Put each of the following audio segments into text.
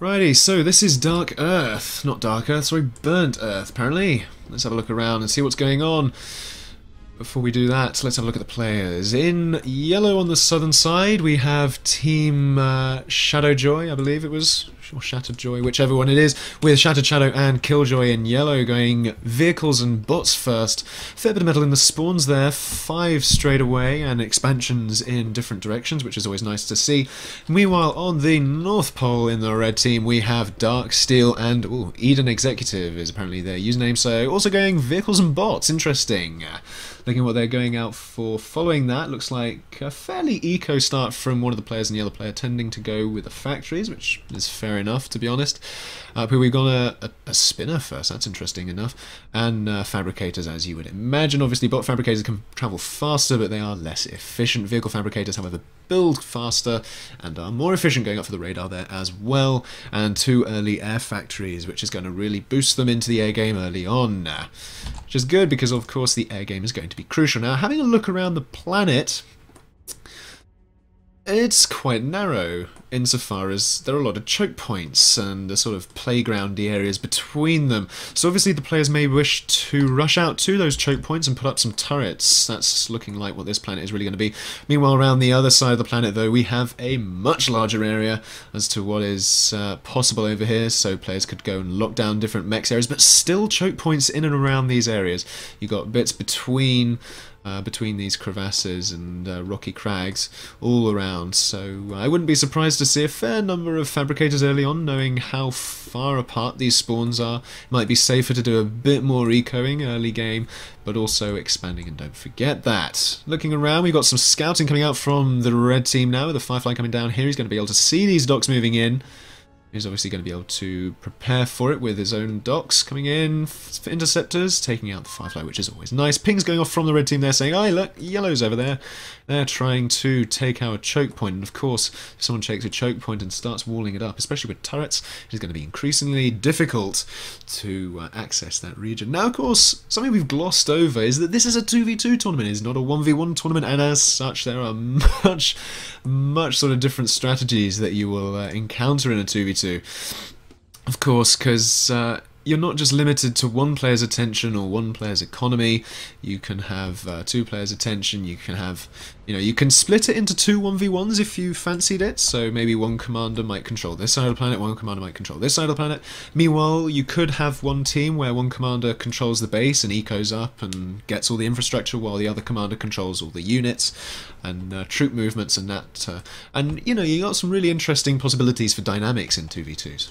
Righty, so this is Dark Earth. Not Dark Earth, sorry, Burnt Earth, apparently. Let's have a look around and see what's going on. Before we do that, let's have a look at the players. In yellow on the southern side, we have Team ShadowJoy, I believe it was, or ShatteredJoy, whichever one it is, with ShatteredShadow and Killjoy in yellow, going vehicles and bots first. Fair bit of metal in the spawns there, 5 straight away, and expansions in different directions, which is always nice to see. Meanwhile, on the North Pole in the red team, we have Darksteel and EdenExec is apparently their username, so also going vehicles and bots, interesting. Looking at what they're going out for following that, looks like a fairly eco start from one of the players and the other player tending to go with the factories, which is fair enough, to be honest. But we've got a spinner first, that's interesting enough, and fabricators, as you would imagine. Obviously, bot fabricators can travel faster, but they are less efficient. Vehicle fabricators, however, build faster and are more efficient, going up for the radar there as well. And 2 early air factories, which is going to really boost them into the air game early on. Which is good because, of course, the air game is going to be crucial. Now, having a look around the planet, it's quite narrow insofar as there are a lot of choke points and the sort of playgroundy areas between them. So obviously the players may wish to rush out to those choke points and put up some turrets. That's looking like what this planet is really going to be. Meanwhile, around the other side of the planet, though, we have a much larger area as to what is possible over here. So players could go and lock down different mechs areas, but still choke points in and around these areas. You got bits between these crevasses and rocky crags all around, so I wouldn't be surprised to see a fair number of fabricators early on, knowing how far apart these spawns are. It might be safer to do a bit more ecoing early game, but also expanding, and don't forget that. Looking around, we've got some scouting coming out from the red team now, with the Firefly coming down here. He's going to be able to see these docks moving in. He's obviously going to be able to prepare for it with his own docks coming in for interceptors, taking out the Firefly, which is always nice. Pings going off from the red team there saying, "Hey, look, yellow's over there." They're trying to take our choke point, and of course, if someone takes a choke point and starts walling it up, especially with turrets, it is going to be increasingly difficult to access that region. Now, of course, something we've glossed over is that this is a 2v2 tournament, it's not a 1v1 tournament, and as such, there are much sort of different strategies that you will encounter in a 2v2. Of course, because you're not just limited to one player's attention or one player's economy. You can have 2 players' attention. You can have, you can split it into 2 1v1s if you fancied it. So maybe one commander might control this side of the planet, one commander might control this side of the planet. Meanwhile, you could have one team where one commander controls the base and ecos up and gets all the infrastructure, while the other commander controls all the units and troop movements and that. And you got some really interesting possibilities for dynamics in 2v2s.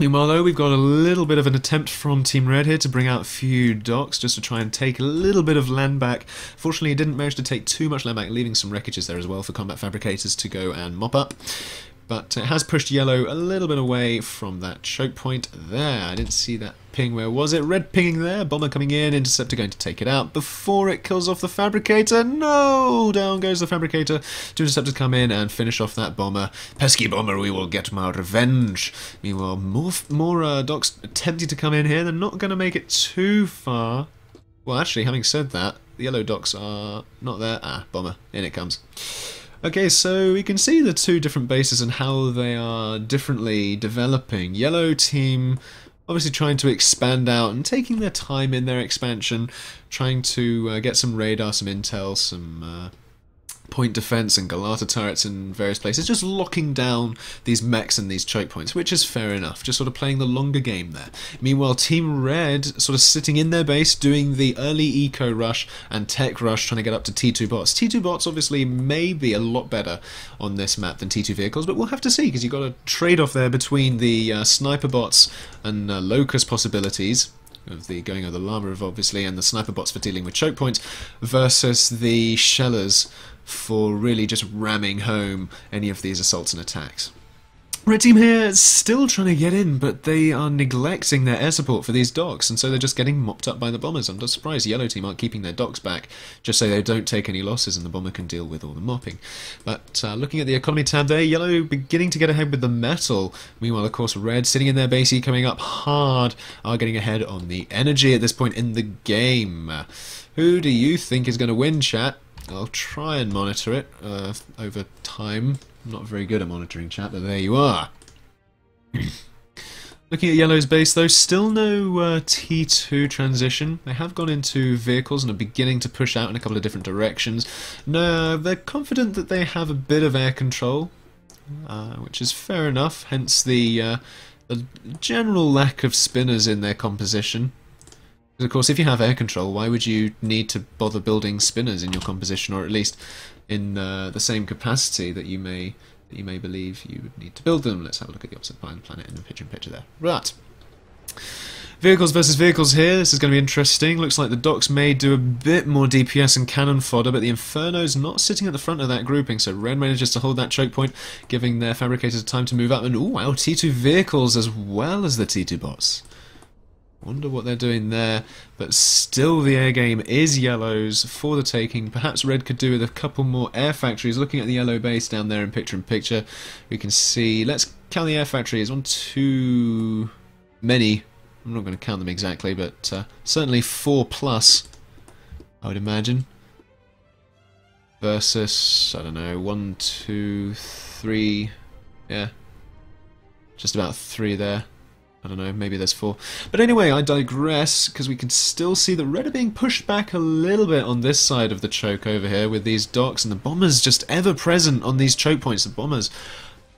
Meanwhile, though, we've got a little bit of an attempt from Team Red here to bring out a few docks just to try and take a little bit of land back. Fortunately, it didn't manage to take too much land back, leaving some wreckages there as well for combat fabricators to go and mop up. But it has pushed yellow a little bit away from that choke point there. I didn't see that ping. Where was it? Red pinging there. Bomber coming in. Interceptor going to take it out before it kills off the fabricator. No! Down goes the fabricator. 2 interceptors come in and finish off that bomber. Pesky bomber, we will get my revenge. Meanwhile, more docks attempting to come in here. They're not going to make it too far. Well, actually, having said that, the yellow docks are not there. Ah, bomber. In it comes. Okay, so we can see the 2 different bases and how they are differently developing. Yellow team obviously trying to expand out and taking their time in their expansion, trying to get some radar, some intel, some point defense and Galata turrets in various places, just locking down these mechs and these choke points, which is fair enough, just sort of playing the longer game there. Meanwhile, Team Red sort of sitting in their base, doing the early eco rush and tech rush, trying to get up to T2 bots. T2 bots obviously may be a lot better on this map than T2 vehicles, but we'll have to see, because you've got a trade-off there between the sniper bots and locust possibilities of the going over the llama, obviously, and the sniper bots for dealing with choke points, versus the shellers for really just ramming home any of these assaults and attacks. Red team here is still trying to get in, but they are neglecting their air support for these docks, and so they're just getting mopped up by the bombers. I'm just surprised yellow team aren't keeping their docks back, just so they don't take any losses and the bomber can deal with all the mopping. But looking at the economy tab there, yellow beginning to get ahead with the metal. Meanwhile, of course, red sitting in their base, coming up hard, are getting ahead on the energy at this point in the game. Who do you think is going to win, chat? I'll try and monitor it over time. I'm not very good at monitoring chat, but there you are. Looking at Yellow's base though, still no T2 transition. They have gone into vehicles and are beginning to push out in a couple of different directions. No, they're confident that they have a bit of air control, which is fair enough, hence the general lack of spinners in their composition. Because of course if you have air control, why would you need to bother building spinners in your composition, or at least in the same capacity that you may believe you would need to build them. Let's have a look at the opposite planet in the picture there. Right. Vehicles versus vehicles here. This is going to be interesting. Looks like the docks may do a bit more DPS and cannon fodder, but the Inferno's not sitting at the front of that grouping, so Red manages to hold that choke point, giving their fabricators time to move up. And, ooh, wow, T2 vehicles as well as the T2 bots. Wonder what they're doing there, but still the air game is Yellow's for the taking. Perhaps Red could do with a couple more air factories. Looking at the Yellow base down there in picture, we can see, let's count the air factories. 1, 2, many. I'm not going to count them exactly, but certainly 4 plus, I would imagine. Versus, I don't know, 1, 2, 3, yeah, just about 3 there. I don't know, maybe there's 4. But anyway, I digress, because we can still see that Red are being pushed back a little bit on this side of the choke over here with these docks, and the bombers just ever present on these choke points. The bombers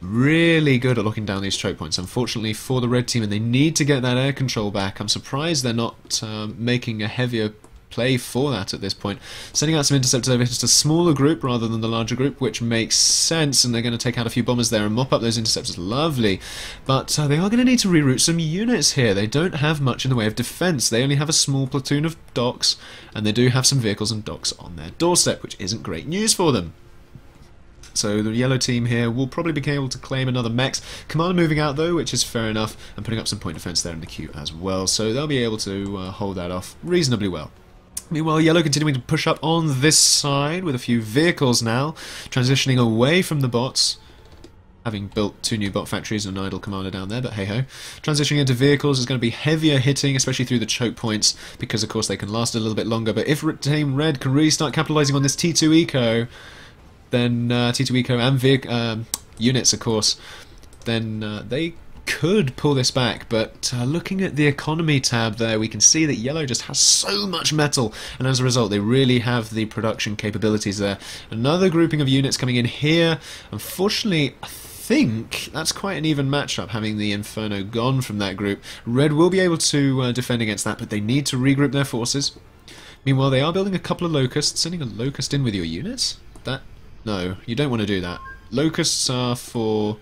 really good at locking down these choke points, unfortunately for the Red team, and they need to get that air control back. I'm surprised they're not making a heavier play for that at this point. Sending out some interceptors over, just a smaller group rather than the larger group, which makes sense, and they're going to take out a few bombers there and mop up those interceptors. Lovely. But they are going to need to reroute some units here. They don't have much in the way of defense. They only have a small platoon of docks, and they do have some vehicles and docks on their doorstep, which isn't great news for them. So the Yellow team here will probably be able to claim another mechs. Commander moving out though, which is fair enough, and putting up some point defense there in the queue as well. So they'll be able to hold that off reasonably well. Meanwhile, Yellow continuing to push up on this side with a few vehicles now, transitioning away from the bots, having built 2 new bot factories and an idle commander down there, but hey-ho. Transitioning into vehicles is going to be heavier hitting, especially through the choke points, because of course they can last a little bit longer. But if Team Red can really start capitalising on this T2 eco, then T2 eco and units, of course, then they could pull this back. But looking at the economy tab there, we can see that Yellow just has so much metal, and as a result they really have the production capabilities there. Another grouping of units coming in here. Unfortunately, I think that's quite an even matchup, having the Inferno gone from that group. Red will be able to defend against that, but they need to regroup their forces. Meanwhile, they are building a couple of locusts. Sending a locust in with your units? No, you don't want to do that. Locusts are for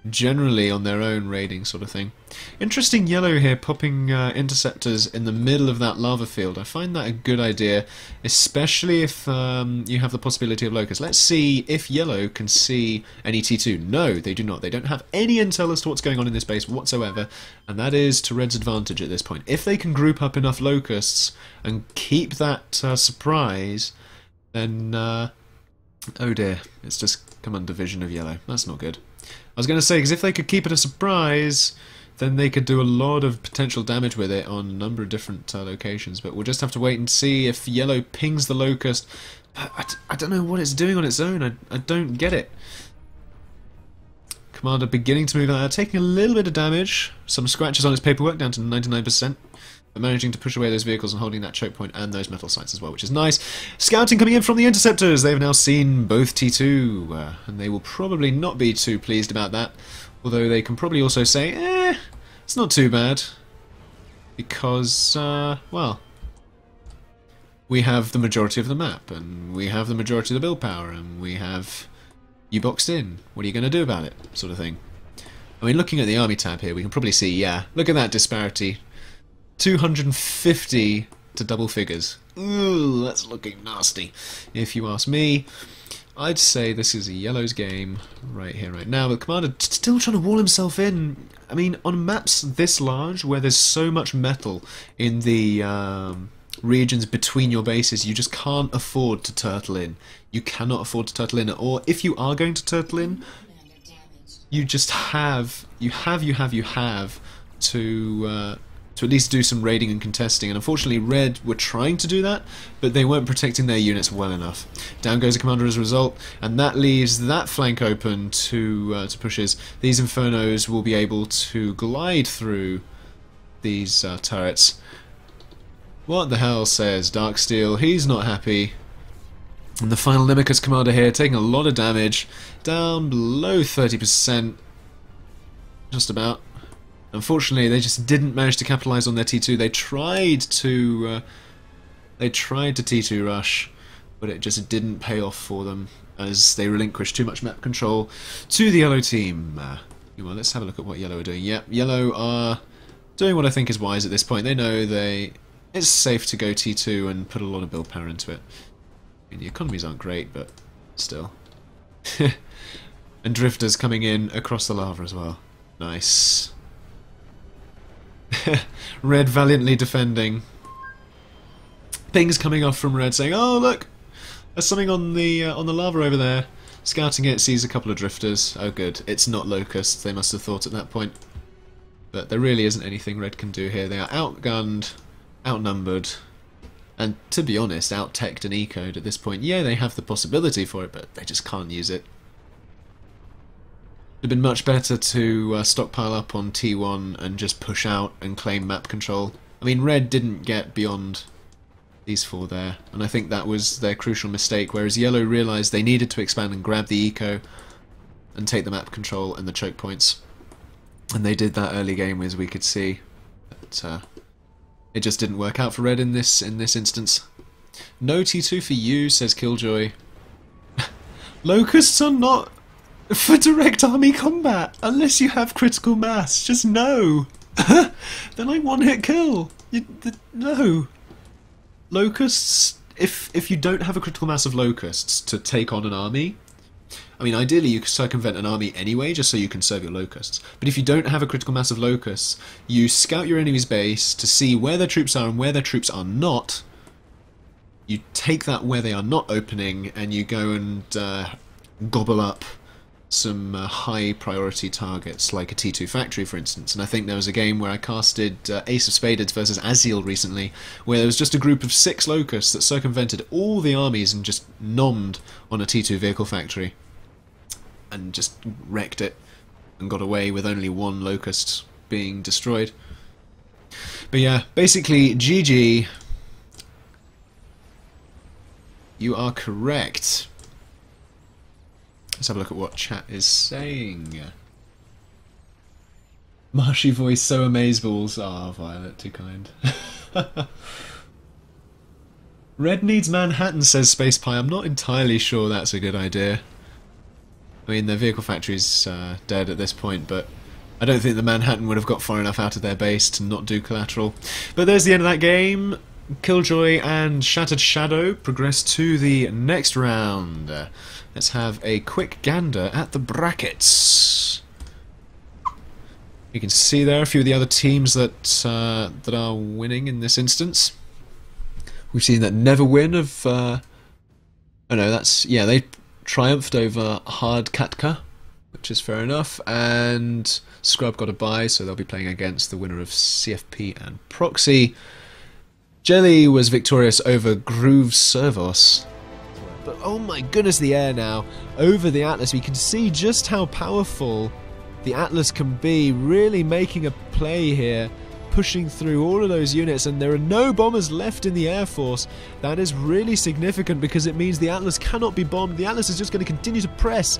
generally on their own raiding sort of thing. Interesting Yellow here popping interceptors in the middle of that lava field. I find that a good idea, especially if you have the possibility of locusts. Let's see if Yellow can see any T2. No, they do not. They don't have any intel as to what's going on in this base whatsoever, and that is to Red's advantage at this point. If they can group up enough locusts and keep that surprise, then oh dear, it's just come under vision of Yellow. That's not good. I was going to say, because if they could keep it a surprise, then they could do a lot of potential damage with it on a number of different locations. But we'll just have to wait and see if Yellow pings the locust. I don't know what it's doing on its own. I don't get it. Commander beginning to move out, taking a little bit of damage. Some scratches on its paperwork, down to 99%. But managing to push away those vehicles and holding that choke point and those metal sites as well, which is nice. Scouting coming in from the interceptors. They've now seen both T2, and they will probably not be too pleased about that. Although they can probably also say, it's not too bad. Because, well, we have the majority of the map, and we have the majority of the build power, and we have you boxed in. What are you going to do about it? Sort of thing. I mean, looking at the army tab here, we can probably see, yeah, look at that disparity. 250 to double figures. Ooh, that's looking nasty. If you ask me, I'd say this is a Yellow's game right here, right now. But the Commander still trying to wall himself in. I mean, on maps this large, where there's so much metal in the regions between your bases, you just can't afford to turtle in. You cannot afford to turtle in. Or if you are going to turtle in, you just have to to at least do some raiding and contesting, and unfortunately Red were trying to do that, but they weren't protecting their units well enough. Down goes a commander as a result, and that leaves that flank open to pushes. These Infernos will be able to glide through these turrets. What the hell, says Darksteel. He's not happy. And the final Limicus commander here, taking a lot of damage, down below 30%, just about. Unfortunately, they just didn't manage to capitalize on their T2. They tried to T2 rush, but it just didn't pay off for them as they relinquished too much map control to the yellow team. Well, let's have a look at what yellow are doing. Yep, yellow are doing what I think is wise at this point. They know it's safe to go T2 and put a lot of build power into it. I mean, the economies aren't great, but still. And drifters coming in across the lava as well. Nice. Red valiantly defending. Pings coming off from Red saying, "Oh look, there's something on the lava over there." Scouting it, sees a couple of drifters. Oh good, it's not locusts. They must have thought at that point. But there really isn't anything Red can do here. They are outgunned, outnumbered, and to be honest, out-teched and ecoed at this point. Yeah, they have the possibility for it, but they just can't use it. It would have been much better to stockpile up on T1 and just push out and claim map control. I mean, Red didn't get beyond these four there, and I think that was their crucial mistake, whereas Yellow realised they needed to expand and grab the eco and take the map control and the choke points. And they did that early game, as we could see. But it just didn't work out for Red in this instance. No T2 for you, says Killjoy. Locusts are not for direct army combat, unless you have critical mass. Just no. They're like one-hit kill. No. Locusts, if you don't have a critical mass of locusts to take on an army, I mean, ideally you could circumvent an army anyway, just so you can serve your locusts. But if you don't have a critical mass of locusts, you scout your enemy's base to see where their troops are and where their troops are not. You take that where they are not opening, and you go and gobble up some high priority targets, like a T2 factory for instance. And I think there was a game where I casted Ace of Spades versus Azil recently, where there was just a group of 6 locusts that circumvented all the armies and just nommed on a T2 vehicle factory and just wrecked it and got away with only 1 locust being destroyed. But yeah, basically GG. You are correct. Let's have a look at what chat is saying. Marshy voice, so amazeballs. Ah, Violet, too kind. Red needs Manhattan, says Space Pie. I'm not entirely sure that's a good idea. I mean, their vehicle factory's dead at this point, but I don't think the Manhattan would have got far enough out of their base to not do collateral. But there's the end of that game. Killjoy and ShatteredShadow progress to the next round. Let's have a quick gander at the brackets. You can see there a few of the other teams that are winning in this instance. We've seen that Neverwin of oh no, that's, yeah, they triumphed over Hard Katka, which is fair enough, and Scrub got a bye, so they'll be playing against the winner of CFP and Proxy. Jelly was victorious over Groove Servos. But oh my goodness, the air now over the Atlas. We can see just how powerful the Atlas can be, really making a play here, pushing through all of those units, and there are no bombers left in the Air Force. That is really significant because it means the Atlas cannot be bombed. The Atlas is just going to continue to press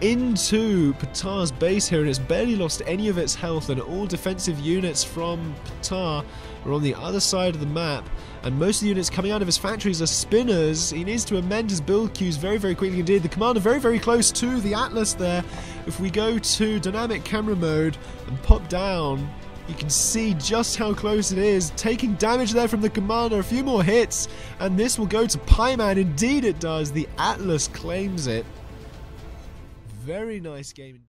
into Patar's base here, and it's barely lost any of its health, and all defensive units from Patar are on the other side of the map, and most of the units coming out of his factories are spinners. He needs to amend his build queues very, very quickly indeed. The commander very, very close to the Atlas there. If we go to dynamic camera mode and pop down, you can see just how close it is. Taking damage there from the commander, a few more hits, and this will go to Pieman. Indeed it does. The Atlas claims it. Very nice game.